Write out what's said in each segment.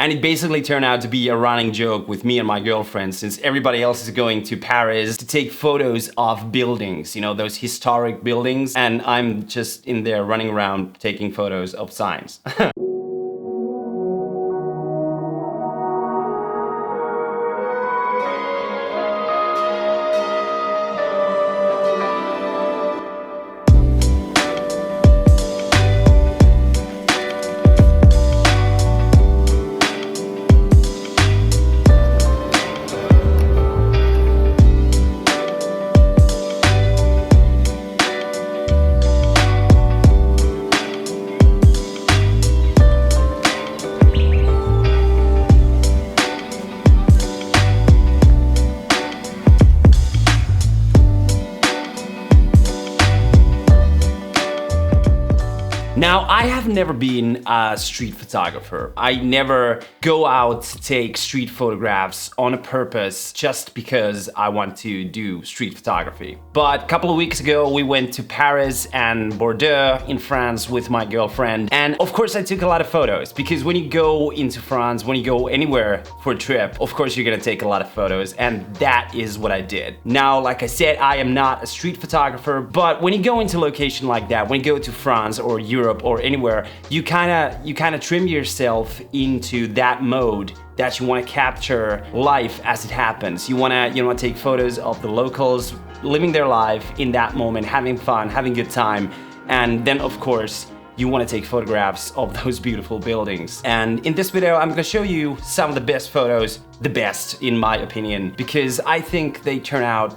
And it basically turned out to be a running joke with me and my girlfriend, since everybody else is going to Paris to take photos of buildings, you know, those historic buildings, and I'm just in there running around taking photos of signs. Now, I have never been a street photographer. I never go out to take street photographs on a purpose just because I want to do street photography. But a couple of weeks ago, we went to Paris and Bordeaux in France with my girlfriend. And of course, I took a lot of photos because when you go into France, when you go anywhere for a trip, of course, you're gonna take a lot of photos. And that is what I did. Now, like I said, I am not a street photographer, but when you go into a location like that, when you go to France or Europe, or anywhere, you kind of trim yourself into that mode that you want to capture life as it happens. You want to take photos of the locals living their life in that moment, having fun, having a good time, and then of course you want to take photographs of those beautiful buildings. And in this video, I'm gonna show you some of the best photos, the best in my opinion, because I think they turn out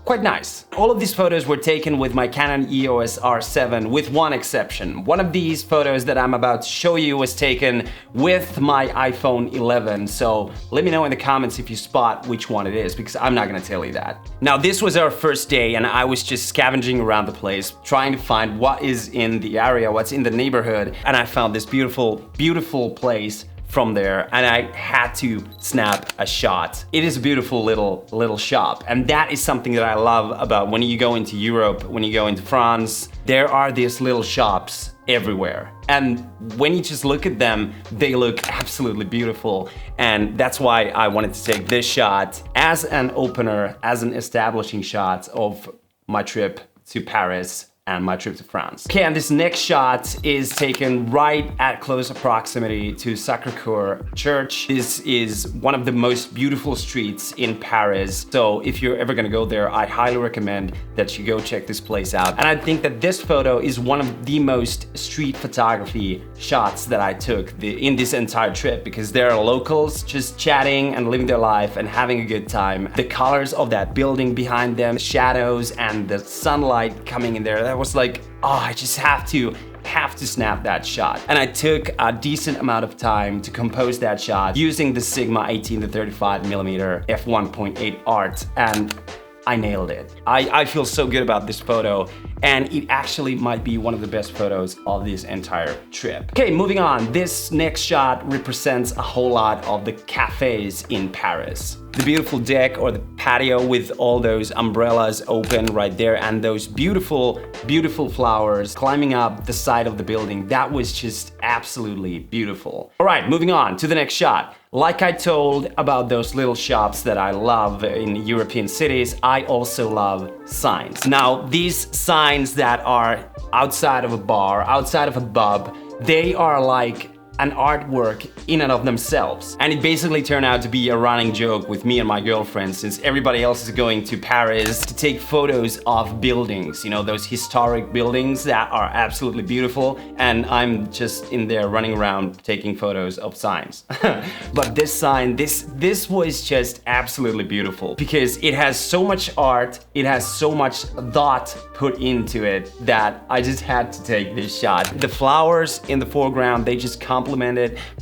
quite nice. All of these photos were taken with my Canon EOS R7 with one exception. One of these photos that I'm about to show you was taken with my iPhone 11. So let me know in the comments if you spot which one it is, because I'm not gonna tell you that. Now, this was our first day and I was just scavenging around the place, trying to find what is in the area, what's in the neighborhood. And I found this beautiful, beautiful place from there, and I had to snap a shot. It is a beautiful little shop, and that is something that I love about when you go into Europe, when you go into France. There are these little shops everywhere, and when you just look at them, they look absolutely beautiful. And that's why I wanted to take this shot as an opener, as an establishing shot of my trip to Paris and my trip to France. Okay, and this next shot is taken right at close proximity to Sacré-Cœur Church. This is one of the most beautiful streets in Paris. So if you're ever gonna go there, I highly recommend that you go check this place out. And I think that this photo is one of the most street photography shots that I took in this entire trip, because there are locals just chatting and living their life and having a good time. The colors of that building behind them, the shadows and the sunlight coming in there, that was like, oh, I just have to snap that shot. And I took a decent amount of time to compose that shot using the Sigma 18-35mm F1.8 ART, and I nailed it. I feel so good about this photo, and it actually might be one of the best photos of this entire trip. Okay, moving on. This next shot represents a whole lot of the cafes in Paris. The beautiful deck or the patio with all those umbrellas open right there, and those beautiful, beautiful flowers climbing up the side of the building. That was just absolutely beautiful. All right, moving on to the next shot. Like I told about those little shops that I love in European cities, I also love signs. Now, these signs that are outside of a bar, outside of a pub, they are like an artwork in and of themselves. And it basically turned out to be a running joke with me and my girlfriend, since everybody else is going to Paris to take photos of buildings, you know, those historic buildings that are absolutely beautiful, and I'm just in there running around taking photos of signs. But this sign, this was just absolutely beautiful, because it has so much art, it has so much thought put into it, that I just had to take this shot. The flowers in the foreground, they just complemented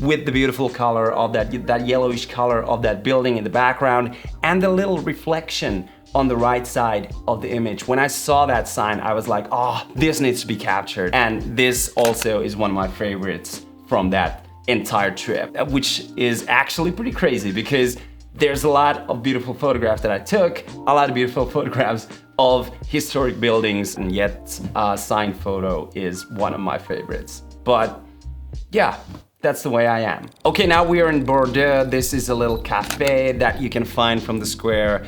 with the beautiful color of that yellowish color of that building in the background, and the little reflection on the right side of the image. When I saw that sign, I was like, oh, this needs to be captured. And this also is one of my favorites from that entire trip, which is actually pretty crazy because there's a lot of beautiful photographs that I took, a lot of beautiful photographs of historic buildings, and yet a sign photo is one of my favorites. But yeah, That's the way I am. Okay, now we are in Bordeaux. This is a little cafe that you can find from the square.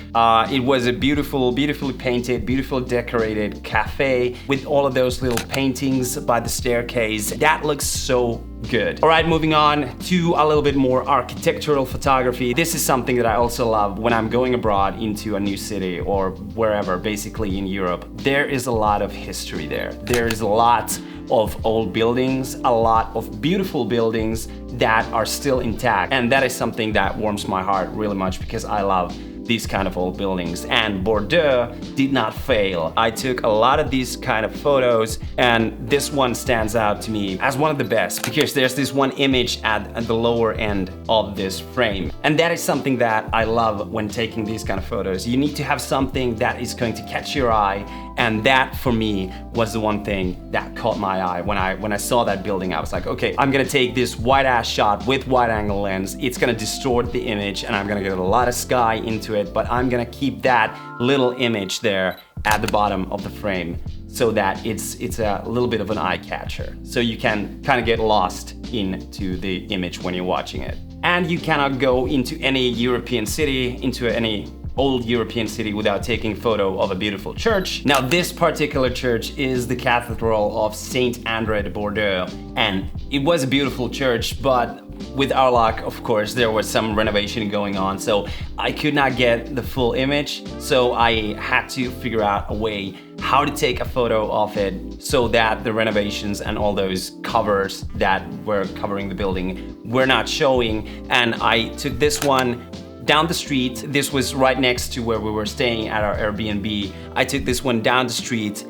It was a beautifully painted, beautifully decorated cafe with all of those little paintings by the staircase. That looks so good. All right, moving on to a little bit more architectural photography. This is something that I also love when I'm going abroad into a new city or wherever, basically in Europe. There is a lot of history there. There is a lot of old buildings, a lot of beautiful buildings that are still intact. And that is something that warms my heart really much because I love these kind of old buildings, and Bordeaux did not fail. I took a lot of these kind of photos, and this one stands out to me as one of the best because there's this one image at the lower end of this frame, and that is something that I love when taking these kind of photos. You need to have something that is going to catch your eye, and that for me was the one thing that caught my eye. When I saw that building, I was like, okay, I'm gonna take this wide ass shot with wide angle lens. It's gonna distort the image and I'm gonna get a lot of sky into it, but I'm gonna keep that little image there at the bottom of the frame so that it's a little bit of an eye catcher. So you can kind of get lost into the image when you're watching it. And you cannot go into any European city, into any old European city without taking a photo of a beautiful church. Now this particular church is the Cathedral of Saint Andre de Bordeaux, and it was a beautiful church, but with our luck, of course, there was some renovation going on, so I could not get the full image, so I had to figure out a way how to take a photo of it so that the renovations and all those covers that were covering the building were not showing. And I took this one down the street. This was right next to where we were staying at our Airbnb. I took this one down the street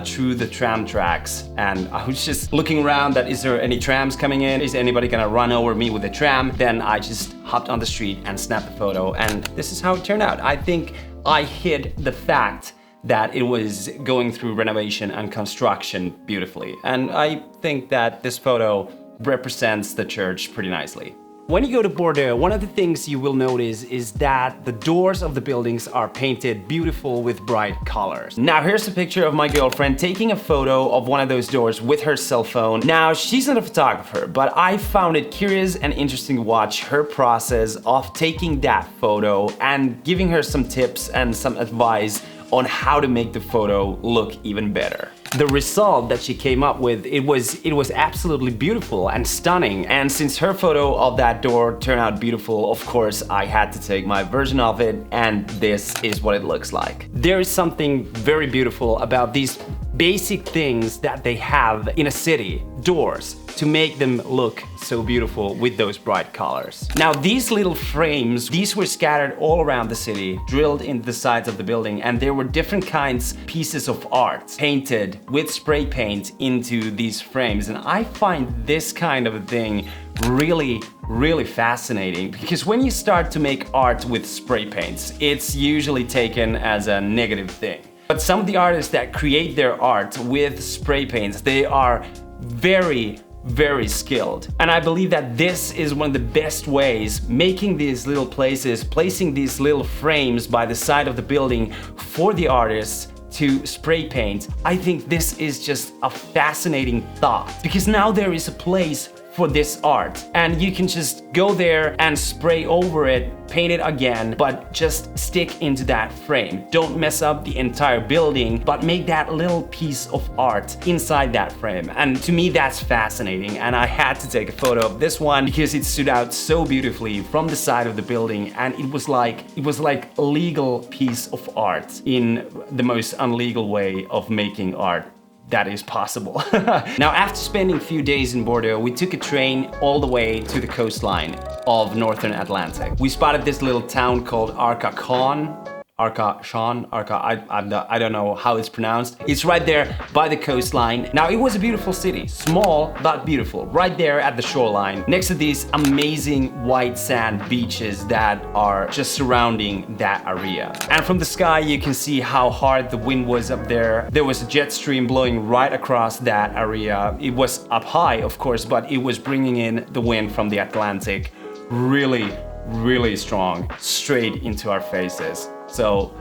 through the tram tracks, and I was just looking around that is there any trams coming in? Is anybody gonna run over me with a tram? Then I just hopped on the street and snapped the photo, and this is how it turned out. I think I hid the fact that it was going through renovation and construction beautifully, and I think that this photo represents the church pretty nicely. When you go to Bordeaux, one of the things you will notice is that the doors of the buildings are painted beautiful with bright colors. Now here's a picture of my girlfriend taking a photo of one of those doors with her cell phone. Now she's not a photographer, but I found it curious and interesting to watch her process of taking that photo and giving her some tips and some advice on how to make the photo look even better. The result that she came up with, it was absolutely beautiful and stunning. And since her photo of that door turned out beautiful, of course I had to take my version of it, and this is what it looks like. There is something very beautiful about these basic things that they have in a city, doors, to make them look so beautiful with those bright colors. Now these little frames, these were scattered all around the city, drilled into the sides of the building, and there were different kinds pieces of art painted with spray paint into these frames. And I find this kind of a thing really fascinating, because when you start to make art with spray paints, it's usually taken as a negative thing. But some of the artists that create their art with spray paints, they are very skilled. And I believe that this is one of the best ways, making these little places, placing these little frames by the side of the building for the artists to spray paint. I think this is just a fascinating thought, because now there is a place for this art, and you can just go there and spray over it, paint it again, but just stick into that frame. Don't mess up the entire building, but make that little piece of art inside that frame. And to me, that's fascinating, and I had to take a photo of this one because it stood out so beautifully from the side of the building, and it was like a legal piece of art in the most unlegal way of making art that is possible. Now, after spending a few days in Bordeaux, we took a train all the way to the coastline of northern Atlantic. We spotted this little town called Arcachon. I don't know how it's pronounced. It's right there by the coastline. Now, it was a beautiful city, small but beautiful, right there at the shoreline, next to these amazing white sand beaches that are just surrounding that area. And from the sky, you can see how hard the wind was up there. There was a jet stream blowing right across that area. It was up high, of course, but it was bringing in the wind from the Atlantic really strong, straight into our faces. So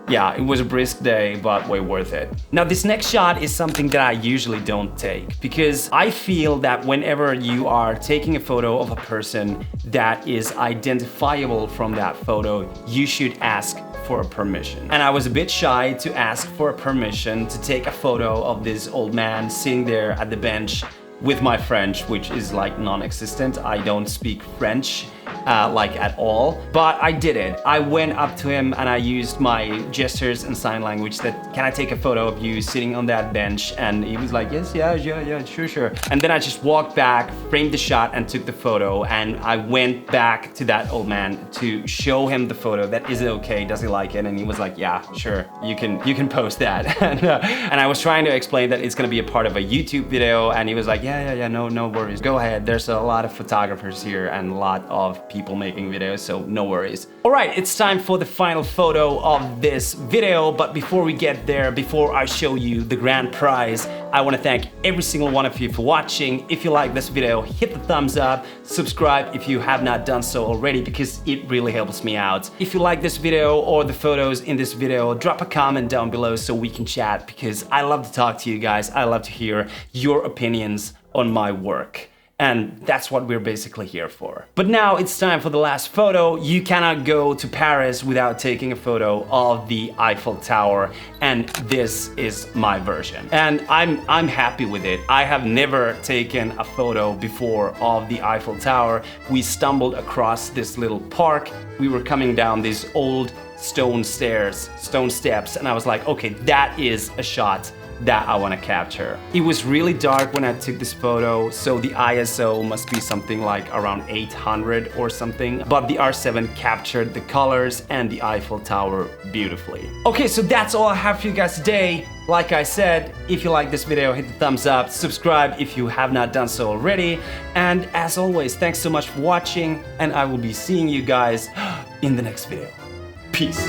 Yeah, it was a brisk day, but way worth it. Now, this next shot is something that I usually don't take because I feel that whenever you are taking a photo of a person that is identifiable from that photo, you should ask for a permission. And I was a bit shy to ask for a permission to take a photo of this old man sitting there at the bench with my French, which is like non-existent. I don't speak French like at all, but I did it. I went up to him and I used my gestures and sign language that, can I take a photo of you sitting on that bench? And he was like, yes, yeah, sure. And then I just walked back, framed the shot and took the photo. And I went back to that old man to show him the photo. That is it okay? Does he like it? And he was like, yeah, sure, you can post that. And I was trying to explain that it's gonna be a part of a YouTube video. And he was like, yeah, no worries. Go ahead. There's a lot of photographers here and a lot of people making videos, so no worries. All right, it's time for the final photo of this video, but before we get there, before I show you the grand prize, I want to thank every single one of you for watching. If you like this video, hit the thumbs up, subscribe if you have not done so already, because it really helps me out. If you like this video or the photos in this video, drop a comment down below so we can chat, because I love to talk to you guys. I love to hear your opinions on my work. And that's what we're basically here for. But now it's time for the last photo. You cannot go to Paris without taking a photo of the Eiffel Tower. And this is my version. And I'm happy with it. I have never taken a photo before of the Eiffel Tower. We stumbled across this little park. We were coming down these old stone steps, and I was like, okay, that is a shot that I want to capture. It was really dark when I took this photo, so the ISO must be something like around 800 or something, but the R7 captured the colors and the Eiffel Tower beautifully. Okay, so that's all I have for you guys today. Like I said, if you like this video, hit the thumbs up, subscribe if you have not done so already, and as always, thanks so much for watching, and I will be seeing you guys in the next video. Peace.